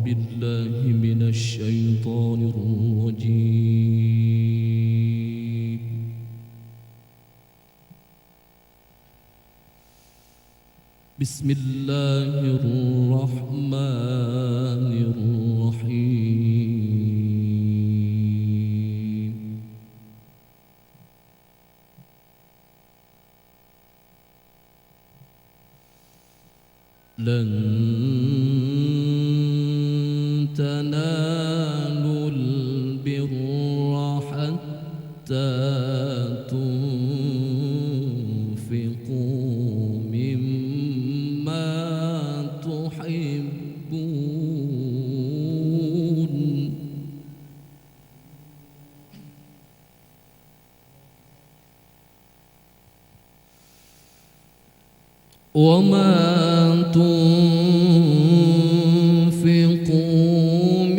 بالله من الشيطان الرجيم. بسم الله الرحمن الرحيم. لن تنالوا البر حتى تنفقوا مما تحبون وما تنفقوا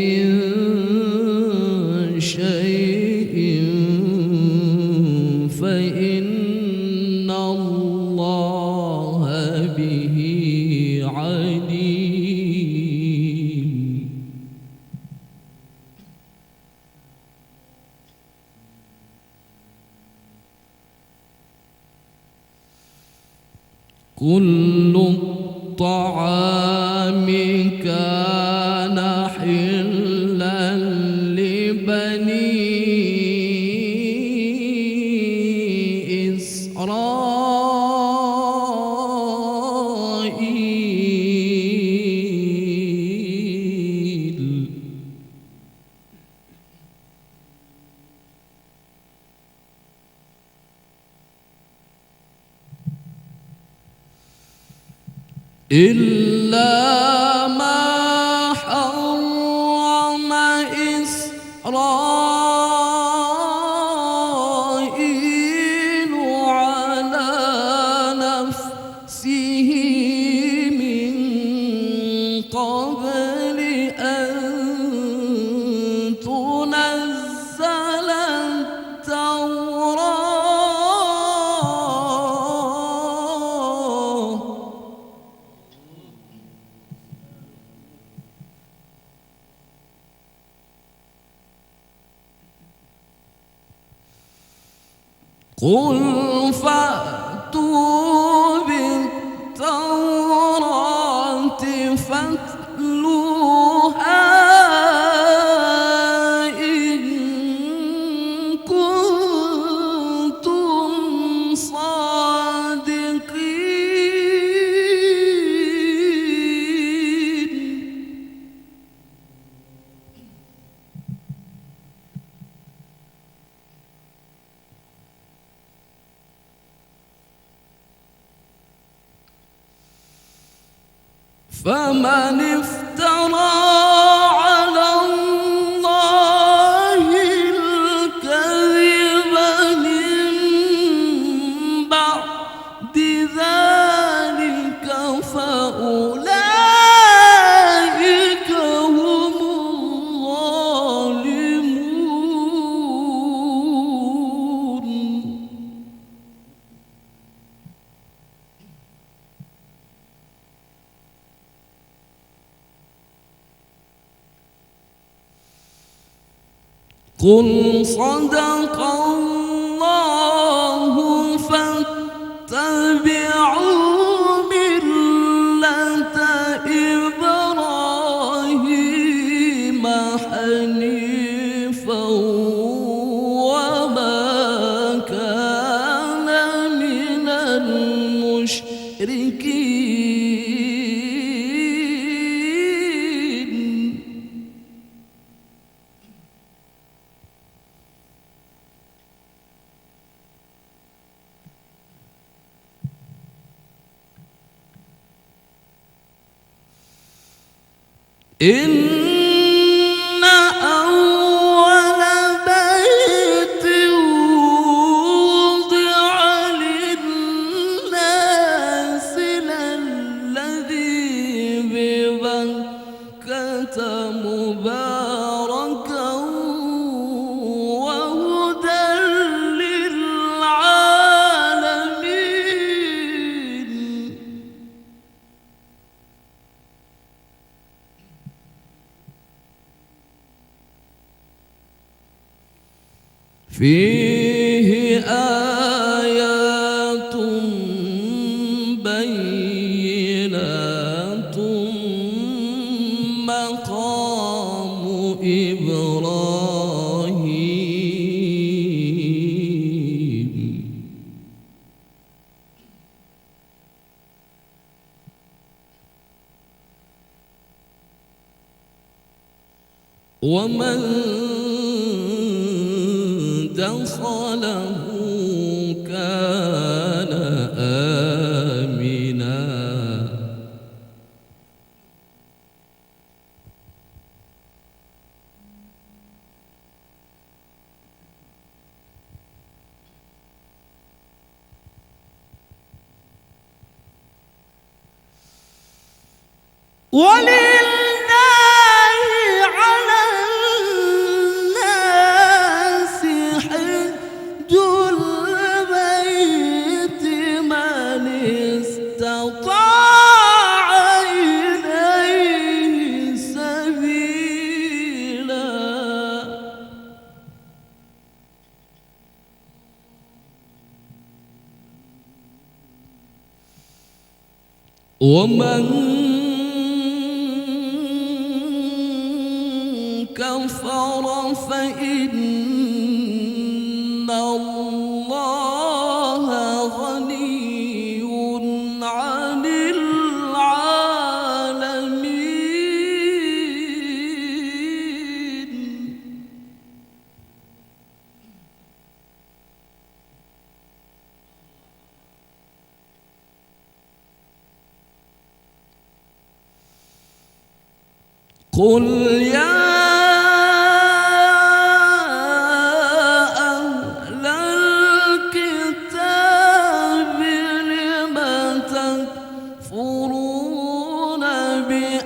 من شيء فإن الله به عليم. كل الطعام كان حلا لبني إسرائيل إلا ما حرم إسرائيل على نفسه من قبل أن تنزل التوراة قل فأتوا بالتوراة فاتلوها إن كنتم صادقين. فمن افترى على الله الكذب من بعد ذلك فأولئك هم الظالمون. قل صدق الله فاتبعوا ملة إبراهيم حنيفا وما كان من المشركين. إن أول بيت وضع للناس للذي ببكة مباركا وهدى للعالمين. فيه آيات بينات مقام إبراهيم ومن دخله كان آمنا ومن كفر فإن الله غني عن العالمين قل يا أهل الكتاب لم تكفرون بآيات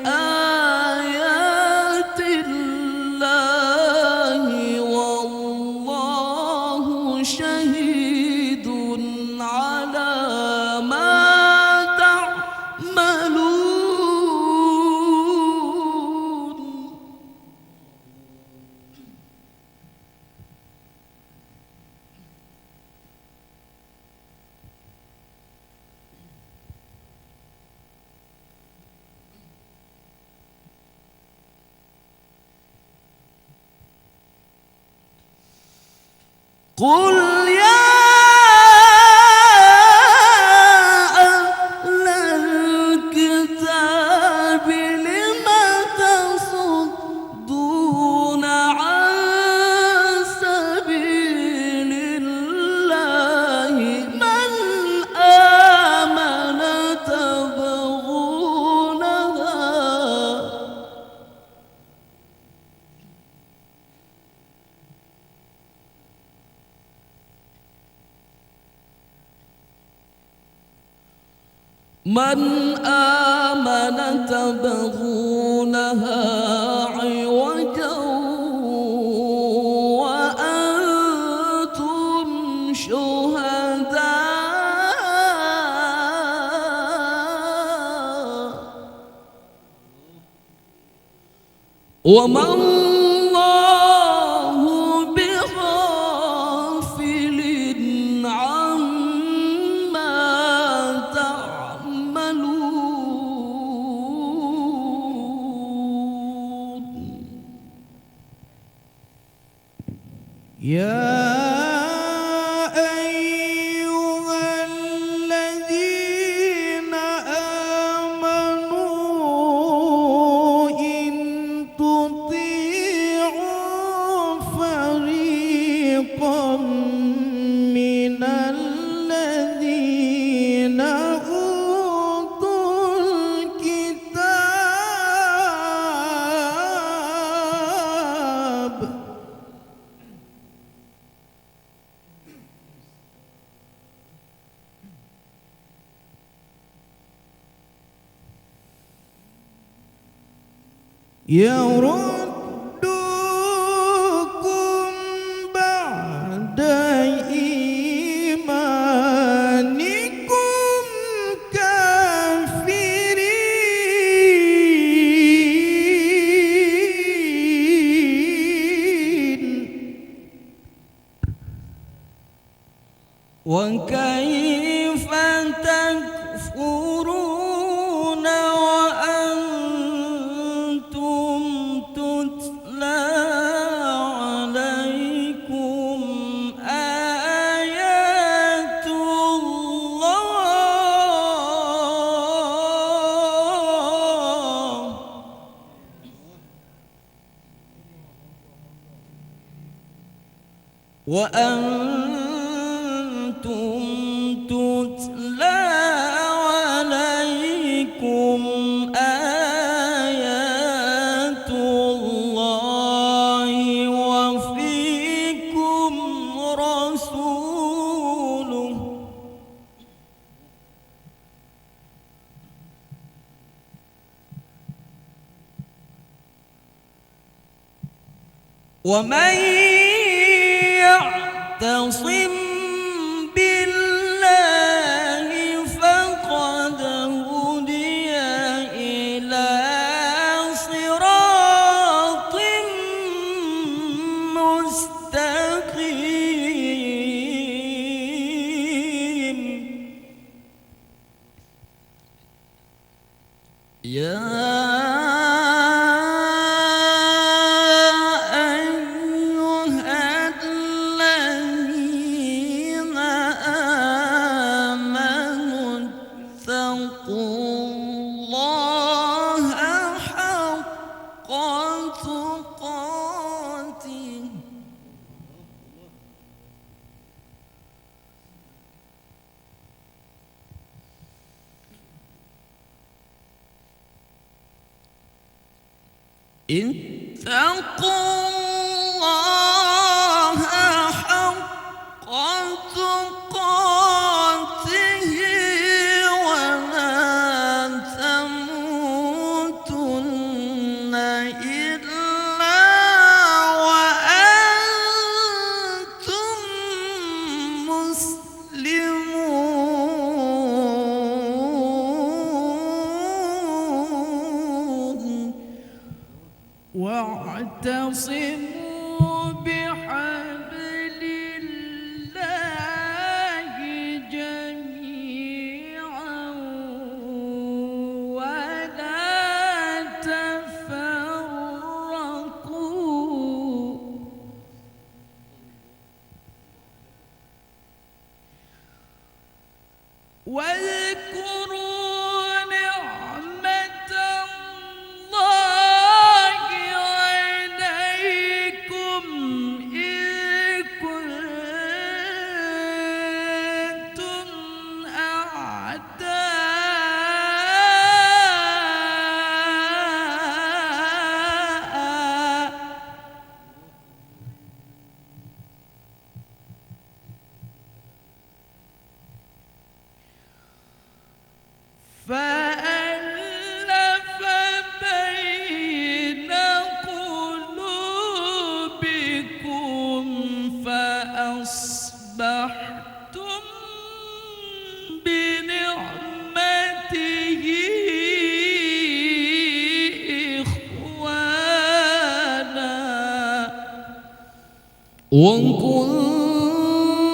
الله والله شهيد على ما تعملون قل يا أهل الكتاب لم تصدون عن سبيل الله من آمن تبغونها عوجا وأنتم شهداء وما الله بغافل عما تعملون يا أيها الذين آمنوا إن تطيعوا فريقا من الذين أوتوا الكتاب يردوكم بعد إيمانكم كافرين وكيف تكفرون وأنتم تتلى عليكم آيات الله وأنتم تتلى عليكم آيات الله وفيكم رسوله ومن يعتصم بالله فقد هدي إلى صراط مستقيم اتقوا الله حق تقاته ولا تموتن إلا وأنتم مسلمون واعتصموا بحبل الله جميعا ولا تفرقوا واذكروا نعمة الله عليكم إذ كنتم أعداء فألف بين قلوبكم فأصبحتم بنعمته إخوانا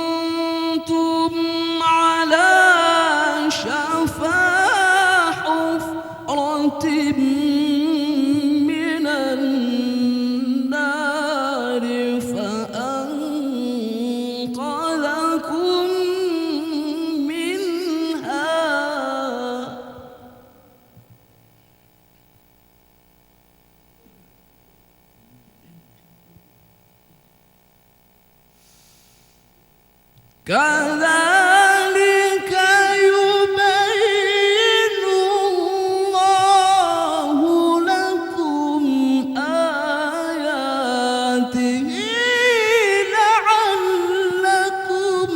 وكنتم على شفا حفرة من النار فأنقذكم منها كذلك يبين الله لكم آياته لعلكم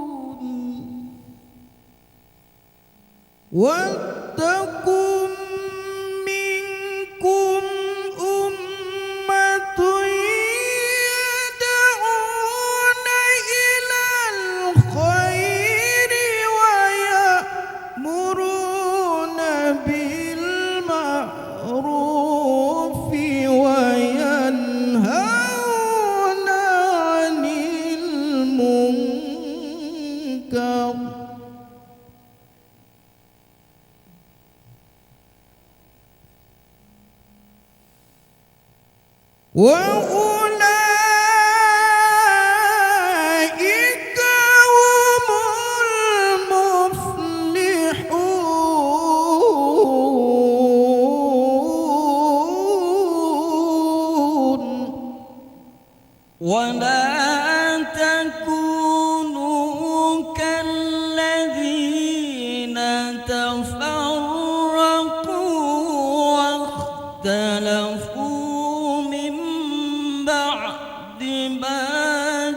تهتدون واتقوا منكم أمة يدعون إلى الخير ويأمرون بالمعروف المنكر وأولئك هم المفلحون ولا تكونوا كالذين تفرقوا واختلفوا من بعد ما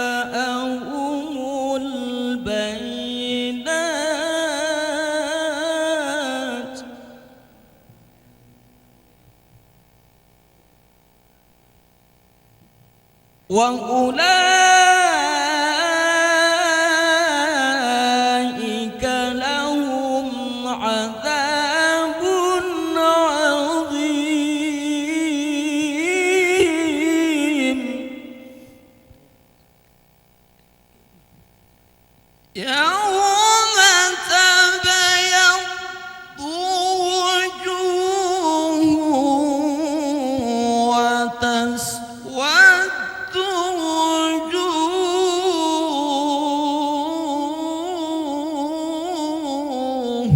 جاءهم البينات وأولئك لهم عذاب عظيم يوم تبيض وجوه وتسود وجوه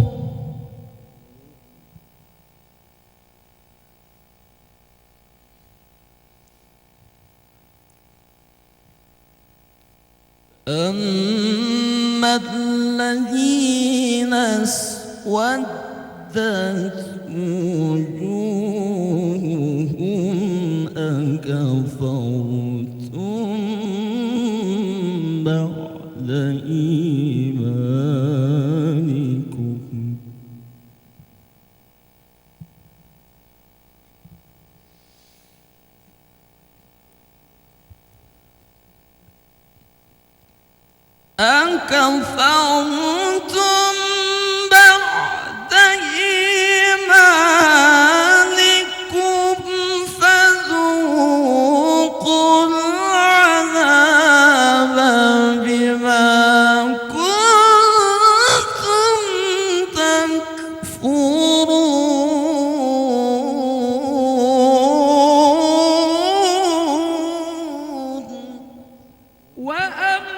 أما الذين اسودت وجوههم أكفرتم بعد إيمانكم أكفرتم بعد إيمانكم فذوقوا العذاب بما كنتم تكفرون وأما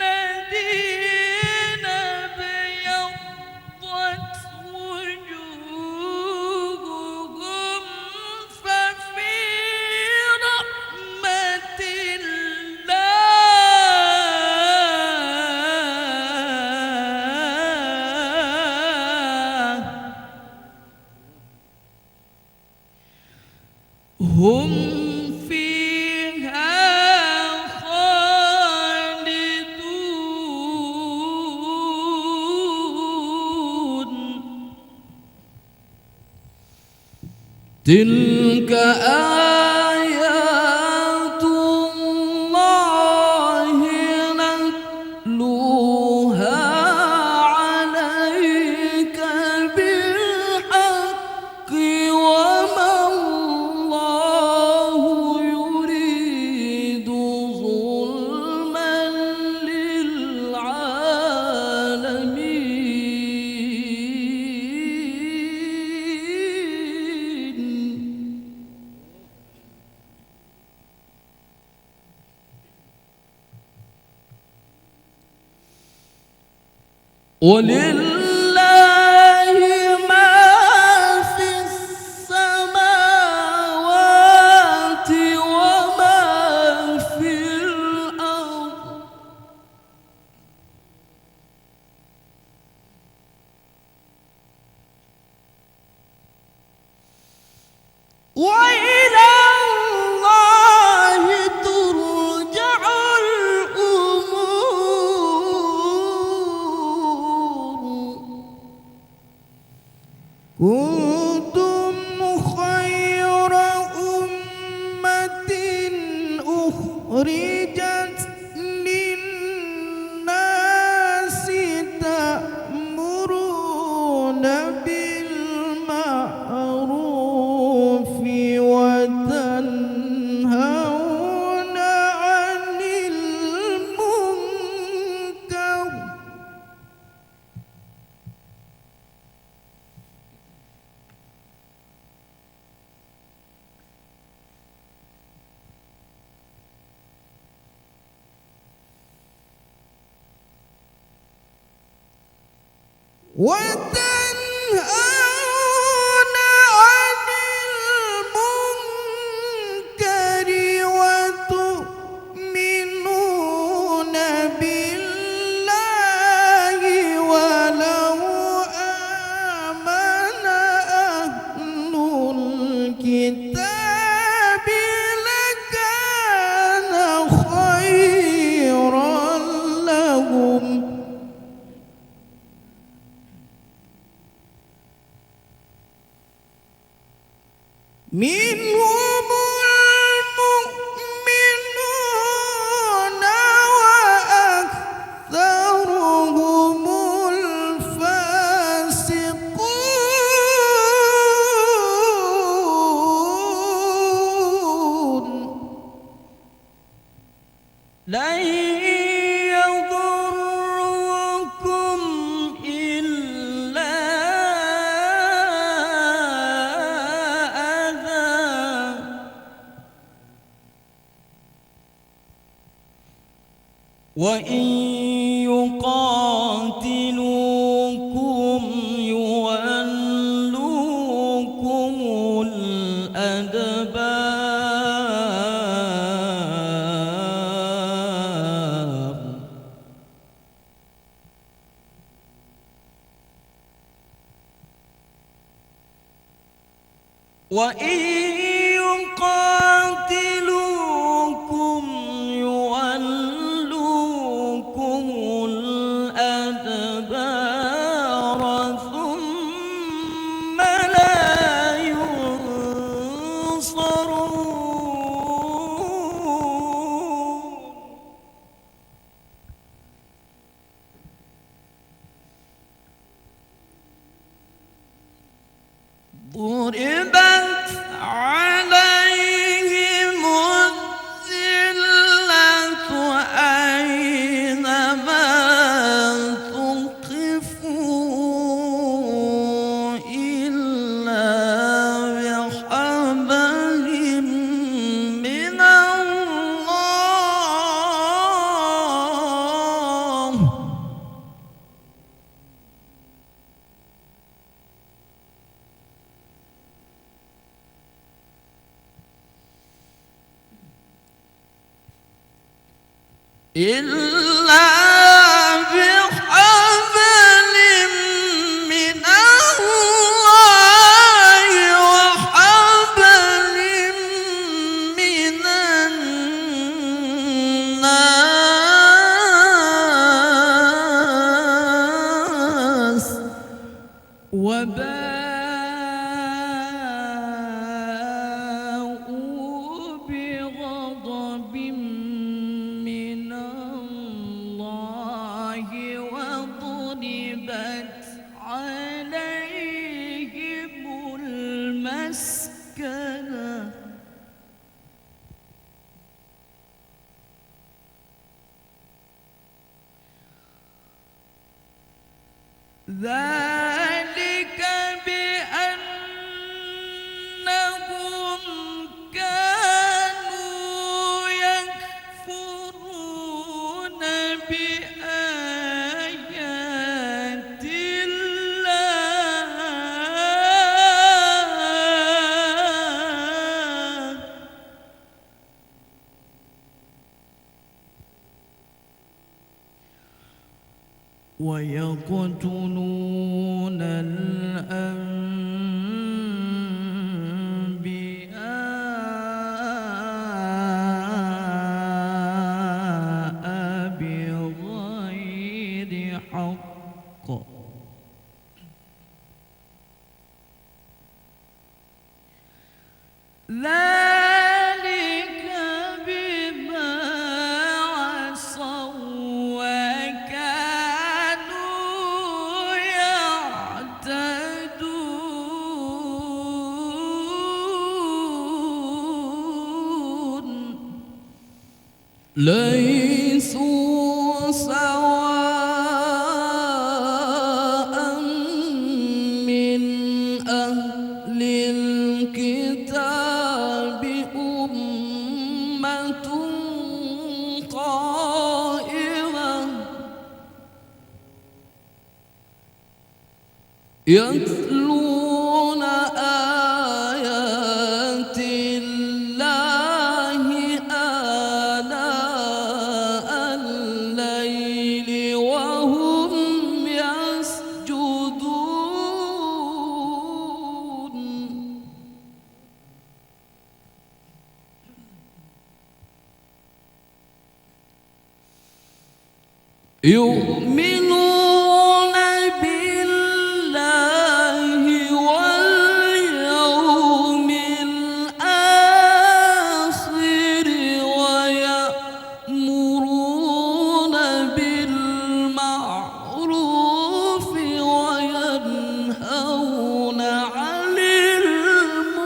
الذين ابيضت وجوههم ففي رحمة الله هم فيها خالدون تلك آيات الله نتلوها عليك بالحق وما الله يريد ظلما للعالمين ولله ما في السماوات وما في الأرض وإلى الله ترجع الأمور كنتم خير أمة أخرجت للناس تأمرون بالمعروف وتنهون عن وتنهون عن المنكر وتؤمنون بالله ولو آمن أهل الكتاب لكان خيرا لهم منهم المؤمنون وأكثرهم الفاسقون لن يضركم إلا وإن يقاتلوكم يولوكم الأدبار وإن يقاتلوكم يولوكم الأدبار ثم لا ينصرون ضربت عليهم الذلة أينما ثقفوا إلا بحبل من الله إلا بحبل من الله وحبل من الناس وباءوا بغضب من الله وضربت عليهم المسكنة ذلك بأنهم كانوا يكفرون بآيات الله ويقتلون الأنبياء بغير حق ذلك بما عصوا وكانوا يعتدون ليسوا سواء من أهل الكتاب أمة قائمة يتلون آيات الله آناء الليل وهم يسجدون يؤمنون بالله واليوم الآخر ويأمرون بالمعروف وينهون عن المنكر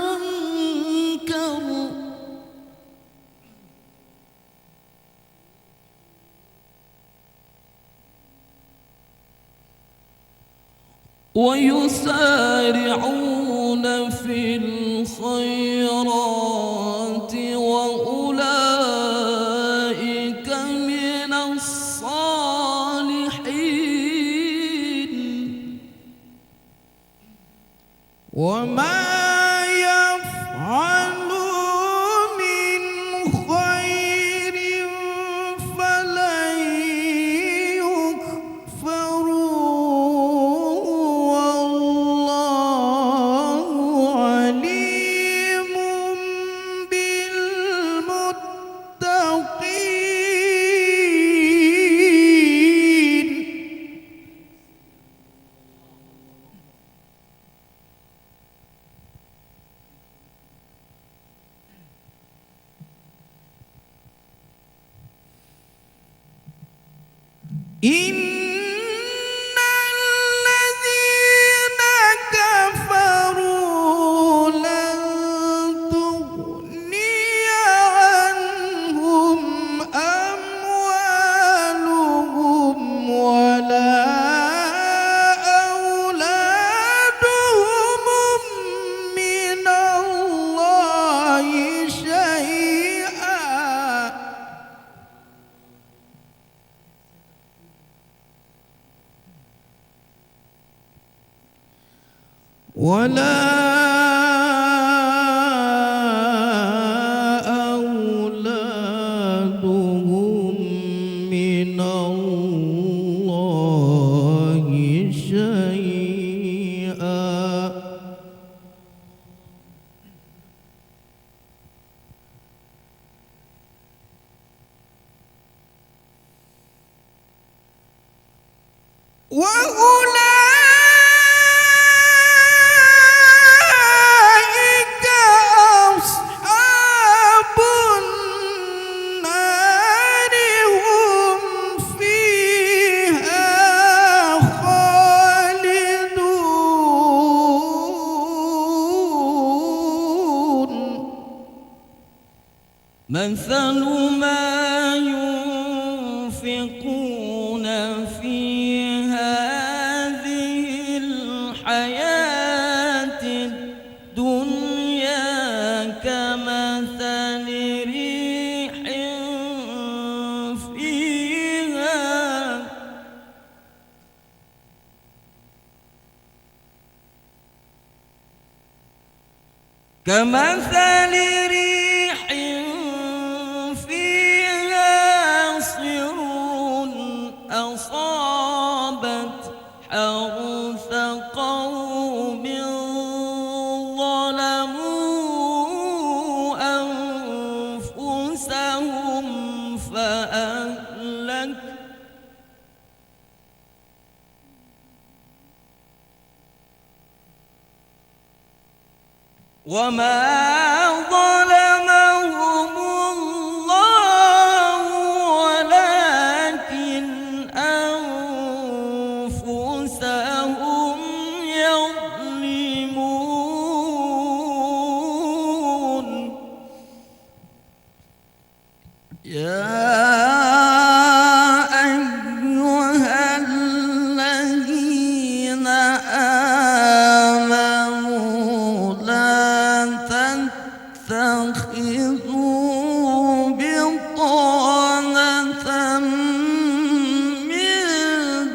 ويسارعون في الخيرات وأولئك من الصالحين وما يفعلوا من خير فلن يكفروا والله عليم بالمتقين إن الذين كفروا لن تغني عنهم أموالهم ولا أولادهم من الله شيئا ولا أولادهم من الله شيئا وأولئك أصحاب النار هم فيها خالدون مثل ما ينفقون في هذه الحياة الدنيا كمثل ريح فيها كمثل ريح فيها صر أصابت حرث قوم ظلموا أنفسهم وما ظلمهم الله ولكن أنفسهم يظلمون يا أيها الذين آمنوا لا تتخذوا بطانة من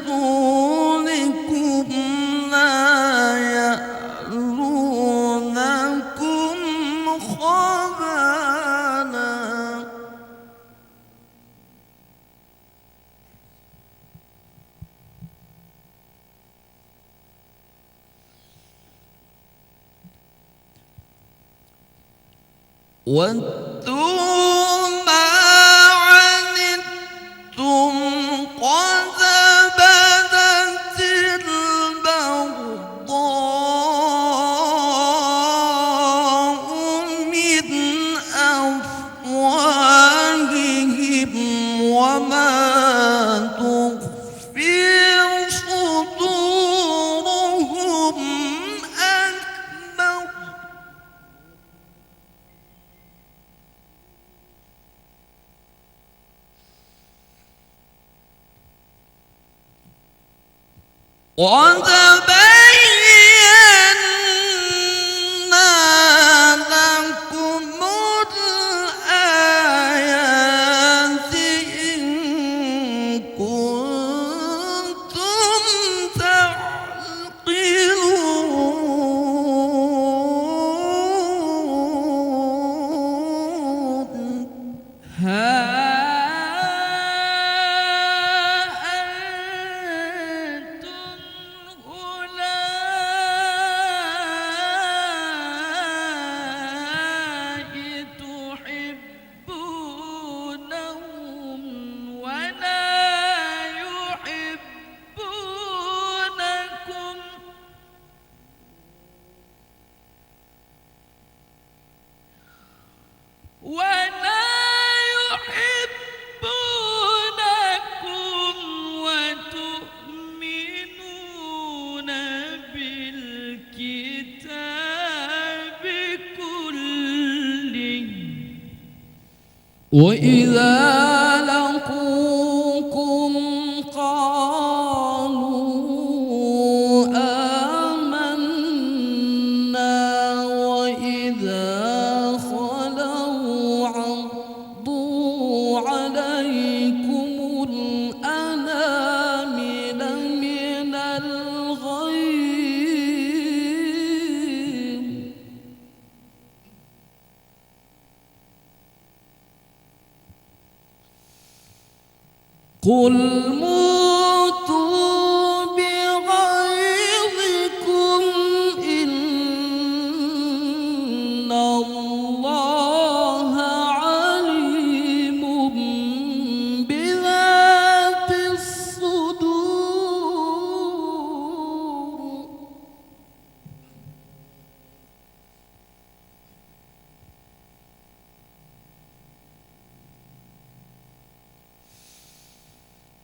دونكم لا واتوا ما عنتم قد بدت البغضاء من أفواههم وما تخفي صدورهم أكبر. قد بينا لكم الآيات إن كنتم تعقلون. ها ولا يحبونكم وتؤمنون بالكتاب كله وإذا لقوكم قالوا آمنا وإذا عليكم الأنامل من الغيظ قل موتوا بغيظكم إن الله عليم بذات الصدور.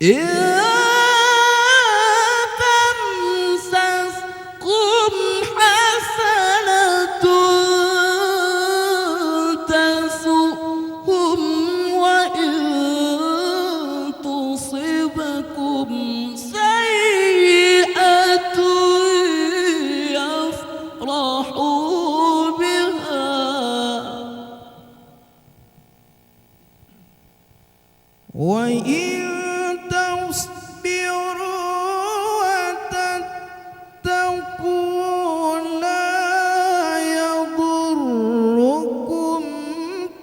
إن تمسسكم حسنة تسؤهم وإن تصبكم سيئة يفرحوا بها وإن تصبروا وتتقوا لا يضركم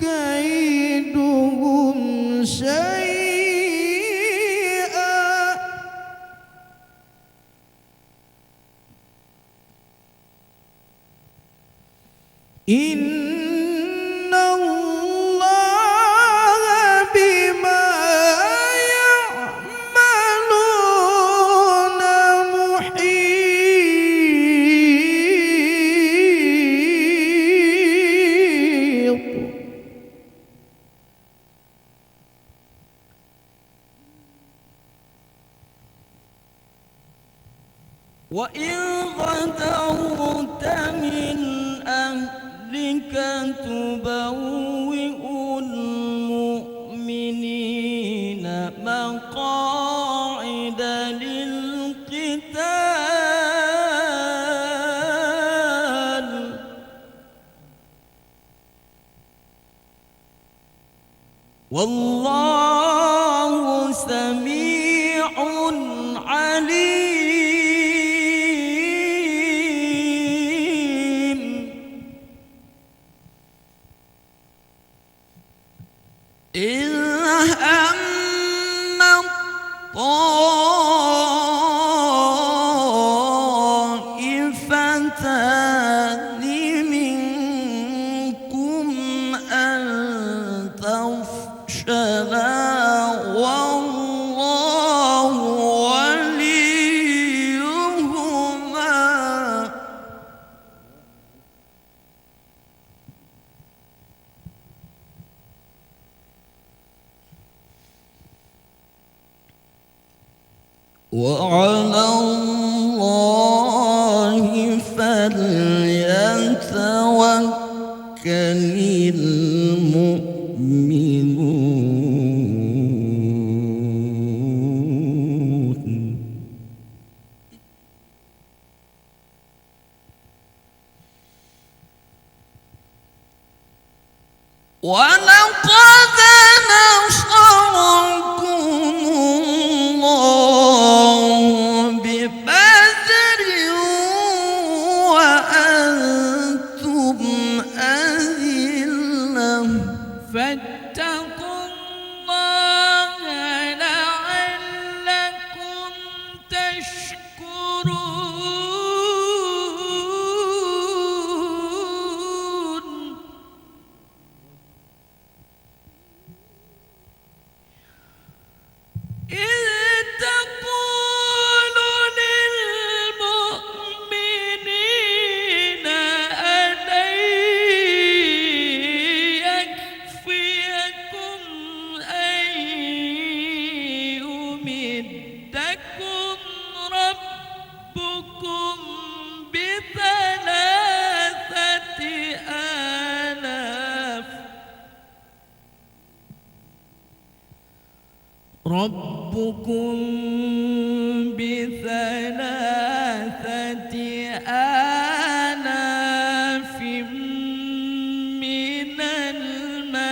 كيدهم شيئا إن الله بما يعملون محيط. وإن غدوت من أهلك تبوئ المؤمنين مقاعد للقتال والله سميع عليم. إذ هم طائفتان منكم وعلى الله فليتوكل المؤمنون. ولقد نصركم الله ببدر وأنتم أذلة فاتقوا الله لعلكم تشكرون. إذ تقول للمؤمنين ألن يكفيكم أن يمدكم ربكم بثلاثة آلاف من الملائكة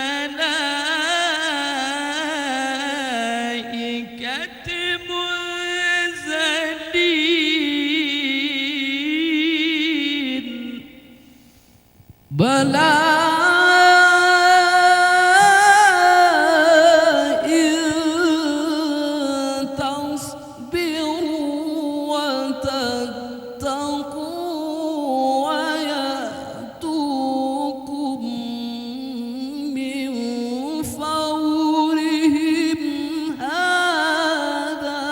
منزلين. بلى إن تصبروا وتتقوا ويأتوكم من فورهم هذا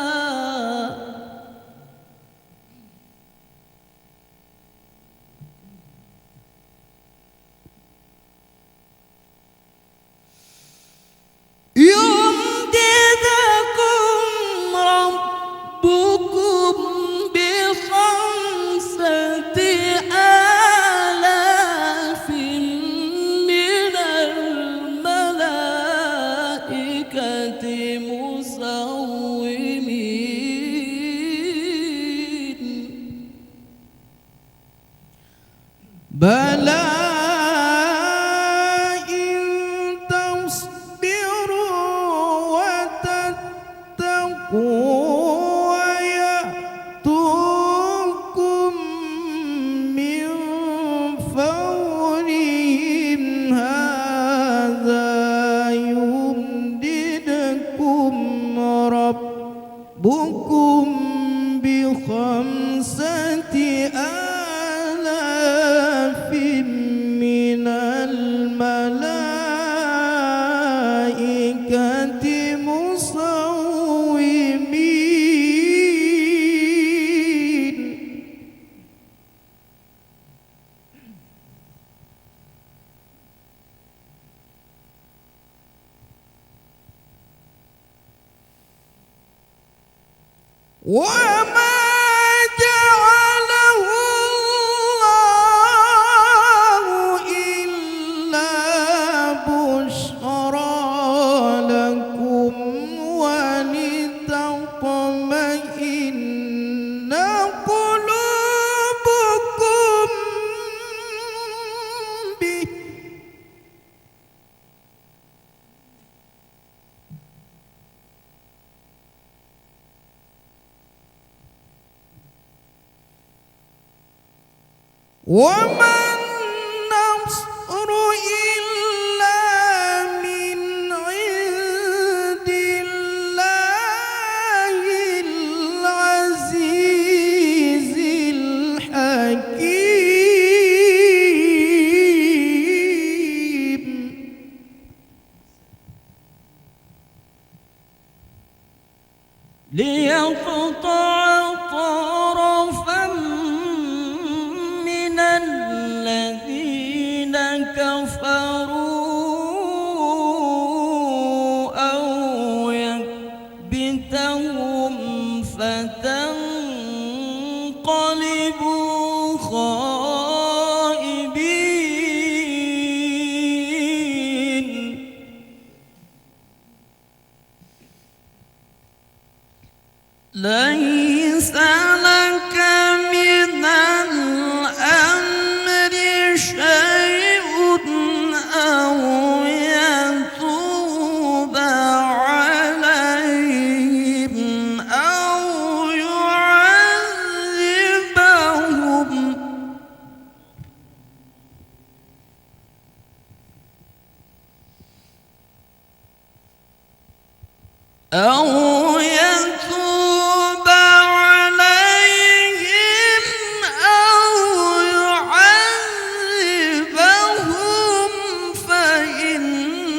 يمددكم ربكم بخمسة آلاف من الملائكة مسومين. بلى إن تصبروا وتتقوا ويأتوكم من فورهم هذا يمددكم ربكم بخمسة آلاف من الملائكة مسومين. وما جعله الله إلا بشرى لكم ولتطمئن قلوبكم به. وما النصر إلا من عند الله العزيز الحكيم. ليقطع طرفا من الذين كفروا أو يكبتهم ليس لك من الأمر شيء أو يتوب عليهم أو يعذبهم فإنهم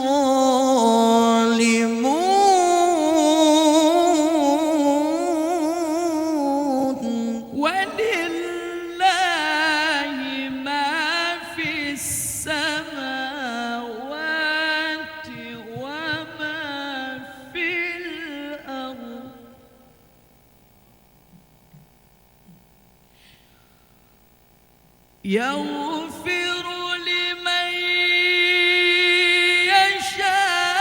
ظالمون. ولله ما في السماوات وما في الأرض يغفر لمن يشاء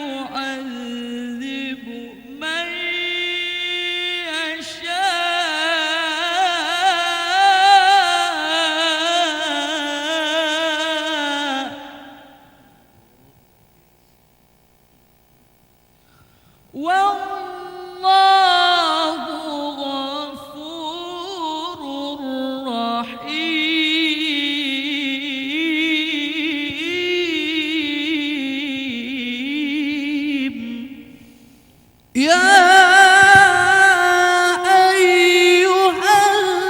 ويعذب من يشاء والله غفور رحيم. يا أيها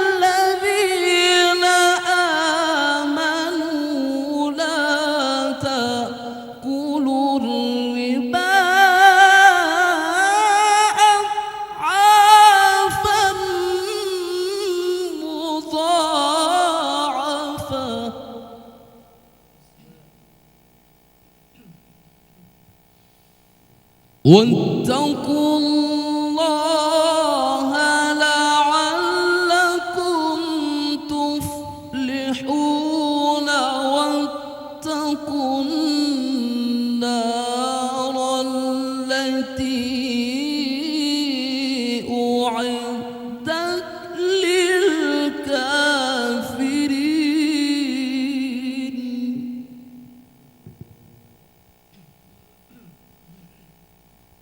الذين آمنوا لا تأكلوا الربا أضعافا مضاعفة واتقوا الله لعلكم تفلحون واتقوا النار التي أعدت للكافرين.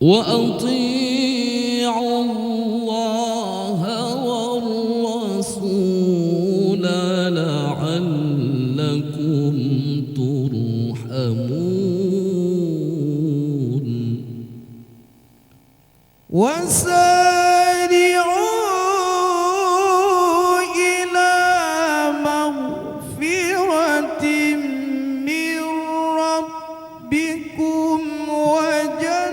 وأطيعوا الله والرسول لعلكم ترحمون. وسارعوا إلى مغفرة من ربكم وجنة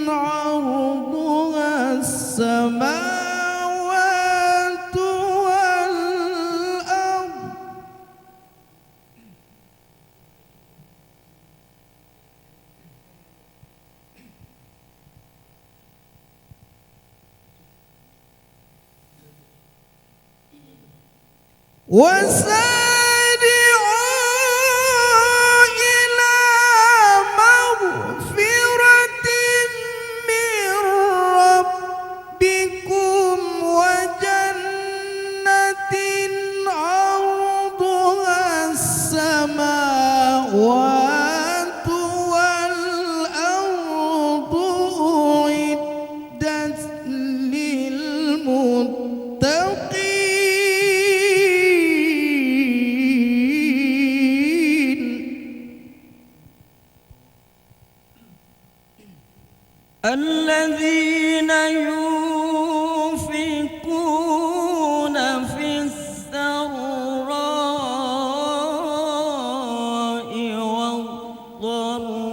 عرضها السماوات والأرض وسارعوا إلى مغفرة من ربكم وجنة عرضها السماوات والأرض أعدت للمتقين. الذين ينفقون في السراء والضراء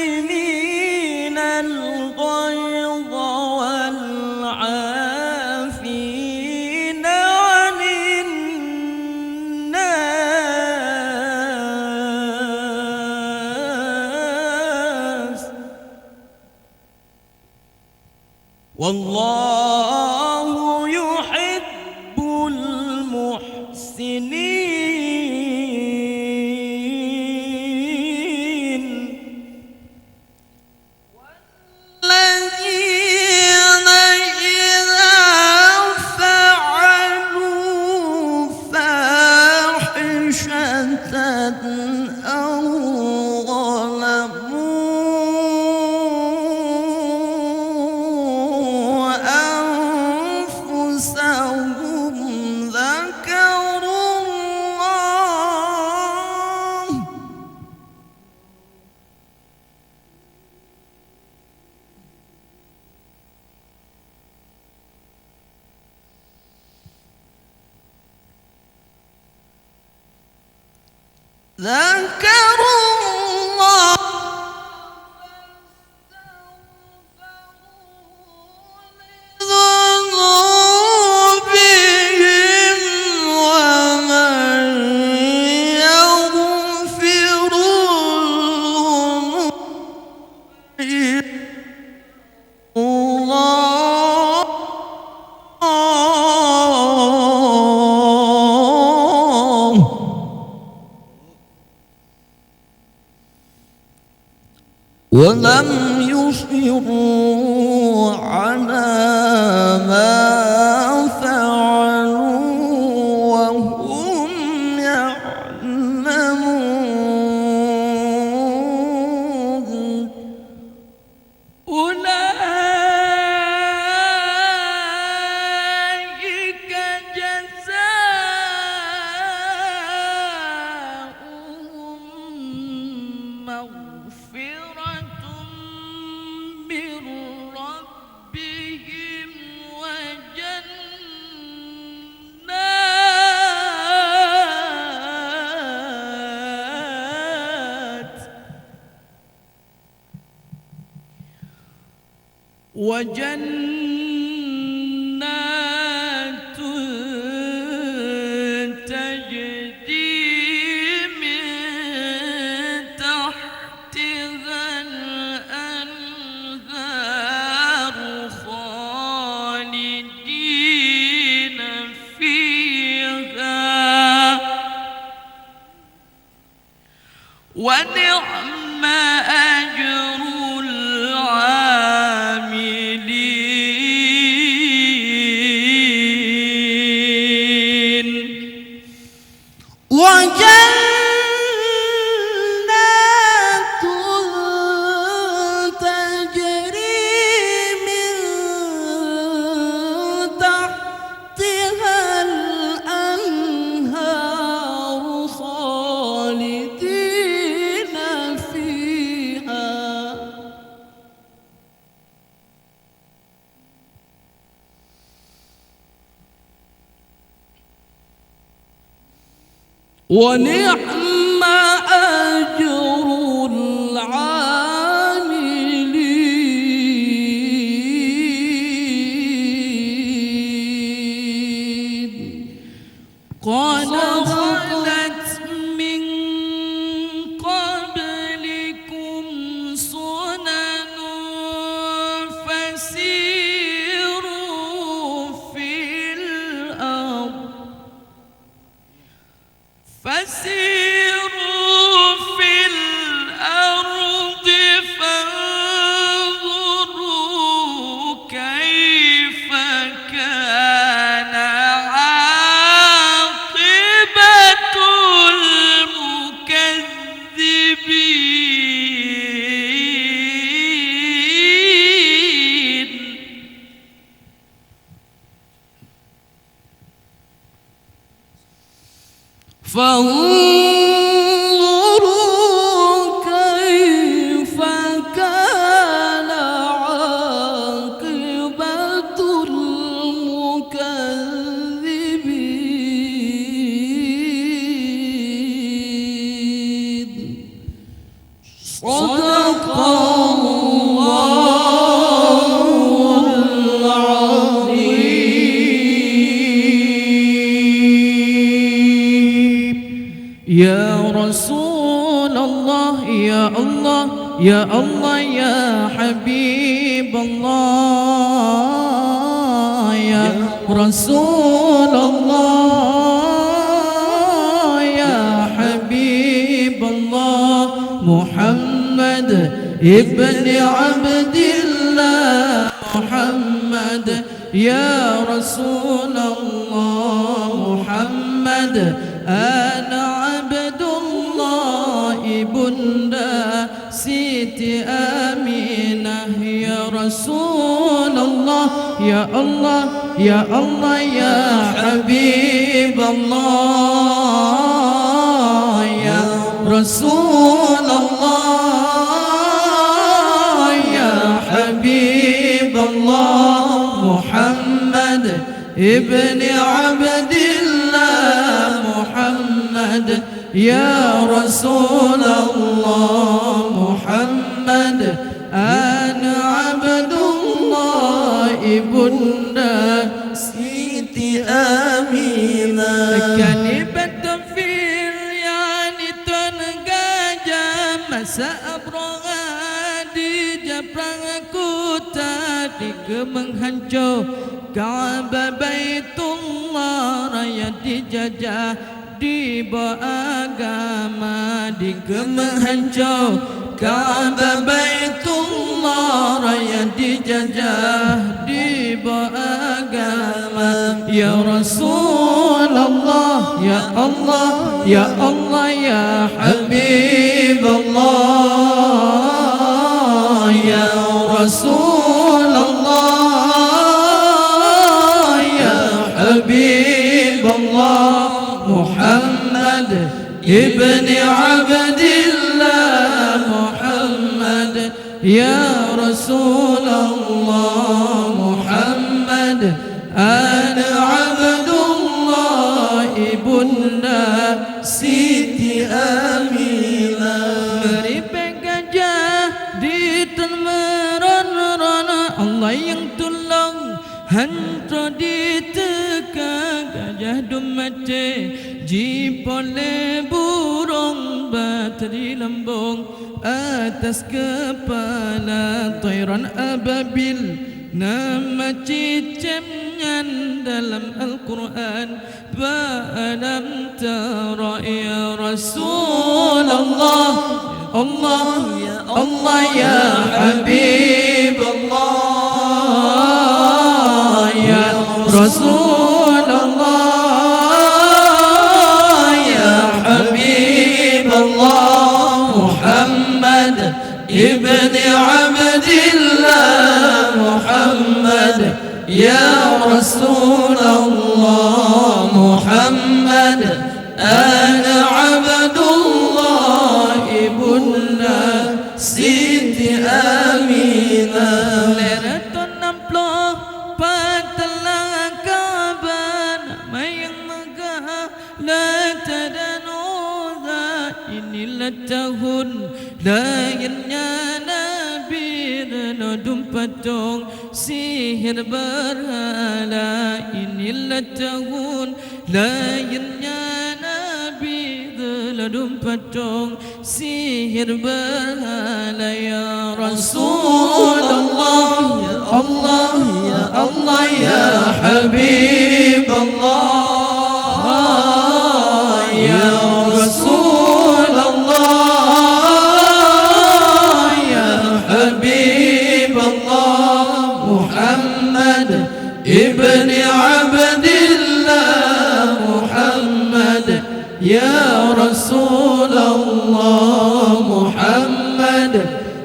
والكاظمين الغيظ والعافين عن والله يحب المحسنين الذين إذا فعلوا فاحشة أو ظلموا أنفسهم ذكروا الله لذنوبهم ومن يغفر الذنوب الله ولم يصروا على ما فعلوا وهم يعلمون أولئك جزاؤهم مغفرة من ربهم وجنات تجري من تحتها الأنهار خالدين فيها ونعم أجر العاملين وجنات تجري من تحتها الأنهار خالدين فيها ونعم أجر العاملين قال خلت من قبلكم سنن فسيروا في الأرض فانظروا كيف كان عاقبة المكذبين فانظروا كيف كان عاقبة المكذبين صدق الله العظيم يا رسول الله يا الله يا الله يا حبيب الله رسول الله يا حبيب الله محمد ابن عبد الله محمد يا رسول الله محمد أنا عبد الله بندا سيدي آمينة يا رسول الله يا الله يا الله يا حبيب الله يا رسول الله يا حبيب الله محمد ابن عبد الله محمد يا رسول الله محمد أنا عبد الله ابن سيدي آمينة كلمة في اليان تنجاجا masa abroha di japrang kota di menghancur Ka'bah Baitullah raya dijajah di agama di menghancur Ka'bah Baitullah raya dijajah di agama ya Rasulullah ya Allah ya Allah ya Habib Allah ya Rasulullah ya Habib Allah Muhammad ibn Abdillah Muhammad ya Rasulullah Muhammad ana Abdullah ibunda Siti Aminah meripek gajah di meron-ron Allah yang tolong hantar di teka gajah dumate jipole burung bateri lambung atas kepala tayran ababil nama cicemnya dalam Al-Quran Ba'alam tara ya Rasulullah Allah ya Allah ya Habib Allah ya Rasulullah ya Habib Allah Muhammad ibn Abdillah Muhammad ya Rasulullah Muhammad ana Abdullah ibunda Siti Aminah leraton namploh patalang kaban mayang megah la tadanuza inilah tahun lahirnya Nabi renodum patung sihir berhala inilah tahun lahirnya Nabi renodum patung sihir berhala ya Rasulullah ya Allah ya Allah ya Habib Allah ya Rasulullah ya Habib Allah Muhammad ibn Abdillah Muhammad ya Rasulullah Muhammad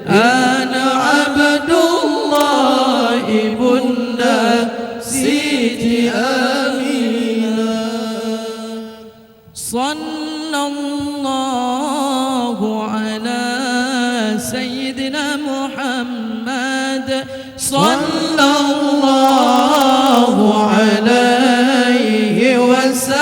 ana Abdullah ibunda Siti Aminah sallallahu ala sayyidina Muhammad sallallahu alaihi wasallam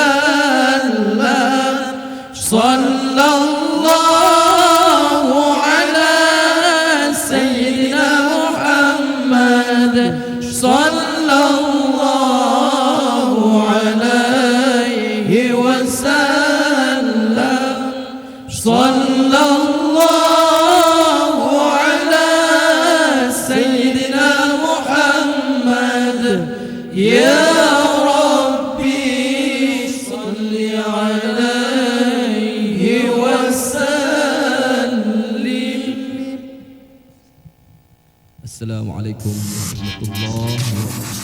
Wassalamualaikum warahmatullahi wabarakatuh.